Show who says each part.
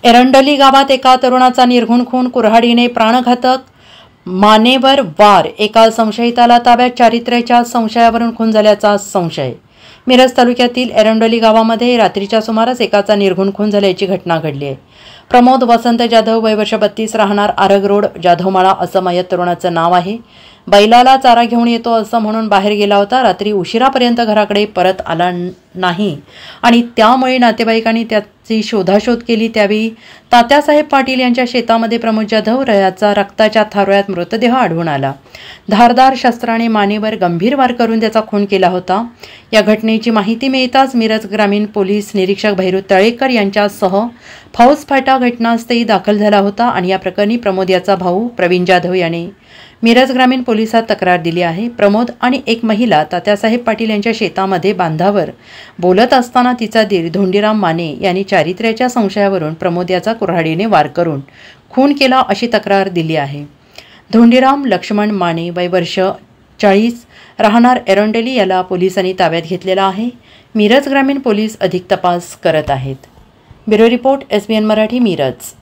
Speaker 1: एरंडोली गावात एका तरुणाचा निर्घृण खून, कुऱ्हाडीने प्राणघातक, मानेवर वार, एका संशयिताला ताब्यात, चारित्र्याच्या संशयावरून खून झाल्याचा संशय। मिरज तालुक्यातील एरंडोली गावामध्ये रात्रीच्या सुमारास एकाचा निर्घृण खून झाल्याची घटना घडली आहे। प्रमोद वसंत जाधव, वय वर्ष 32, राहणार आरग रोड, जाधवमाळा असं मयत तरुणाचं नाव आहे। बैलाला चारा घेऊन येतो असं म्हणून बाहेर गेला होता। रात्री उशिरापर्यंत घराकडे परत आला नाही आणि त्यामुळे नातेवाईकांनी त्याची शोधाशोध केली। त्यावेळी तात्यासाहेब पाटील यांच्या शेतामध्ये प्रमोद जाधव याचा रक्ताच्या थारोळ्यात मृतदेह आढळून आला। धारदार शस्त्राने मानेवर गंभीर वार करून त्याचा खून केला होता। या घटनेची माहिती मिळताच मिरज ग्रामीण पोलीस निरीक्षक भैरव तळेकर यांच्यासह फौज फाटा घटनास्थळी दाखल झाला होता आणि या प्रकरणी प्रमोद याचा भाऊ प्रवीण जाधव याने मिरज ग्रामीण पोलिसात तक्रार दिली आहे। प्रमोद आणि एक महिला तात्यासाहेब पाटील यांच्या शेतामध्ये बांधावर बोलत असताना तिचा दीर धोंडीराम माने यांनी चारित्र्याच्या संशयावरून प्रमोद याचा कुऱ्हाडीने वार करून खून केला अशी तक्रार दिली आहे। धोंडीराम लक्ष्मण माने, वय वर्ष 40, राहणार एरंडोली याला पोलिसांनी ताब्यात घेतलेला आहे। मिरज ग्रामीण पोलीस अधिक तपास करत आहेत। Bureau report, SBN Marathi, Miraj.